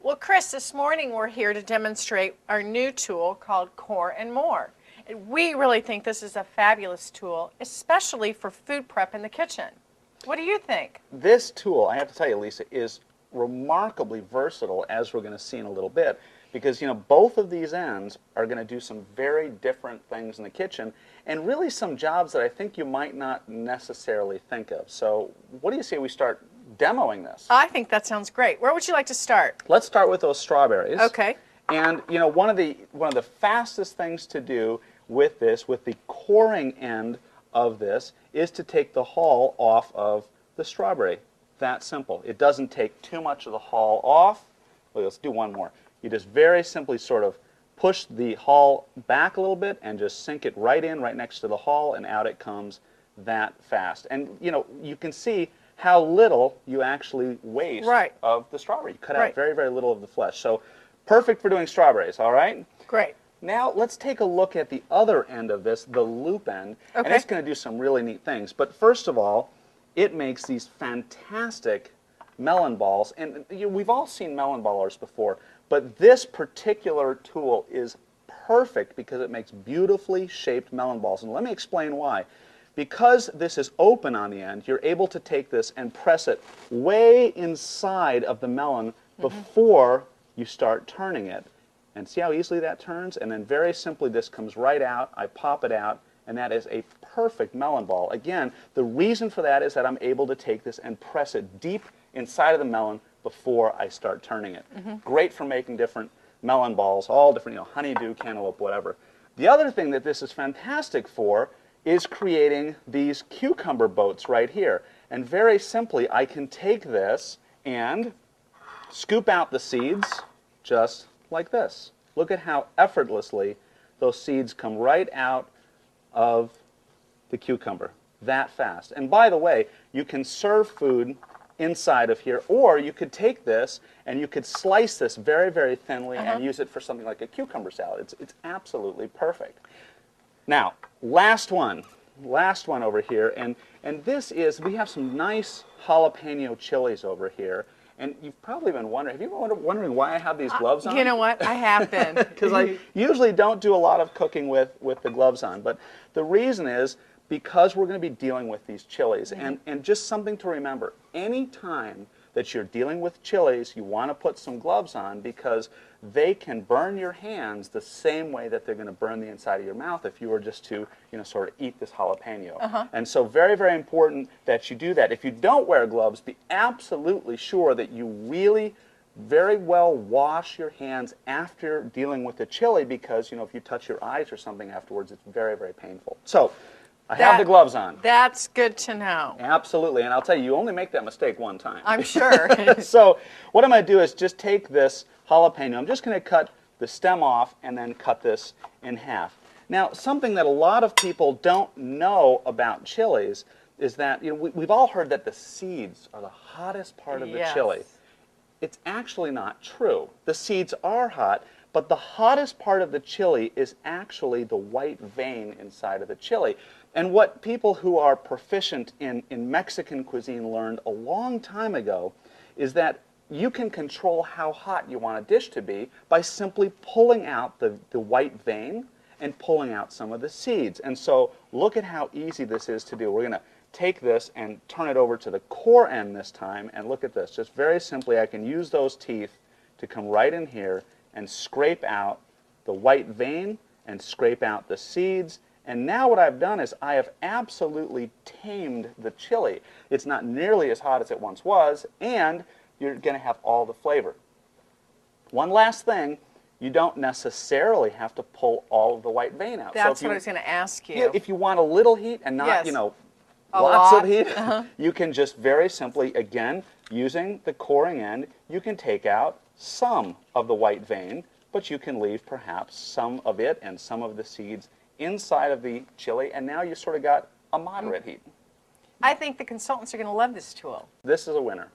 Well, Chris, this morning we're here to demonstrate our new tool called Core and More. And we really think this is a fabulous tool, especially for food prep in the kitchen. What do you think? This tool, I have to tell you, Lisa, is remarkably versatile, as we're going to see in a little bit, because both of these ends are going to do some very different things in the kitchen, and really some jobs that I think you might not necessarily think of. So what do you say we start demoing this? I think that sounds great. Where would you like to start? Let's start with those strawberries. Okay. And one of the fastest things to do with this, with the coring end of this, is to take the hull off of the strawberry. That simple. It doesn't take too much of the hull off. Well, let's do one more. You just very simply sort of push the hull back a little bit and just sink it right in, right next to the hull, and out it comes that fast. And you can see how little you actually waste of the strawberry. You cut out very, very little of the flesh. So perfect for doing strawberries, all right? Great. Now let's take a look at the other end of this, the loop end, and it's going to do some really neat things. But first of all, it makes these fantastic melon balls, and we've all seen melon ballers before, but this particular tool is perfect because it makes beautifully shaped melon balls, and let me explain why. Because this is open on the end, you're able to take this and press it way inside of the melon before you start turning it. And see how easily that turns? And then very simply this comes right out, I pop it out, and that is a perfect melon ball. Again, the reason for that is that I'm able to take this and press it deep inside of the melon before I start turning it. Great for making different melon balls, all different, honeydew, cantaloupe, whatever. The other thing that this is fantastic for is creating these cucumber boats right here. And very simply, I can take this and scoop out the seeds just like this. Look at how effortlessly those seeds come right out of the cucumber, that fast. And by the way, you can serve food inside of here, or you could take this and you could slice this very, very thinly and use it for something like a cucumber salad. It's absolutely perfect. Now, last one over here, and this is, we have some nice jalapeno chilies over here. And you've probably been wondering, have you been wondering why I have these gloves on? You know what? I have been. Because I usually don't do a lot of cooking with the gloves on. But the reason is because we're going to be dealing with these chilies. And just something to remember, any time that you're dealing with chilies, you want to put some gloves on because they can burn your hands the same way that they're going to burn the inside of your mouth if you were just to, sort of eat this jalapeno. And so very, very important that you do that. If you don't wear gloves, be absolutely sure that you really very well wash your hands after dealing with the chili because, if you touch your eyes or something afterwards, it's very, very painful. So I have the gloves on. That's good to know. Absolutely, and I'll tell you only make that mistake one time. I'm sure. So what I'm going to do is just take this jalapeno, I'm just going to cut the stem off and then cut this in half. Now, something that a lot of people don't know about chilies is that we've all heard that the seeds are the hottest part of the chili. It's actually not true. The seeds are hot, but the hottest part of the chili is actually the white vein inside of the chili. And what people who are proficient in Mexican cuisine learned a long time ago is that you can control how hot you want a dish to be by simply pulling out the white vein and pulling out some of the seeds. And so look at how easy this is to do. We're going to take this and turn it over to the core end this time, and look at this. Just very simply, I can use those teeth to come right in here and scrape out the white vein and scrape out the seeds. And now what I've done is I have absolutely tamed the chili. It's not nearly as hot as it once was, and you're going to have all the flavor. One last thing, you don't necessarily have to pull all of the white vein out. That's what I was going to ask you. If you want a little heat and not, lots of heat, you can just very simply, again, using the coring end, you can take out some of the white vein, but you can leave perhaps some of it and some of the seeds inside of the chili, and now you sort of got a moderate heat. I think the consultants are going to love this tool. This is a winner.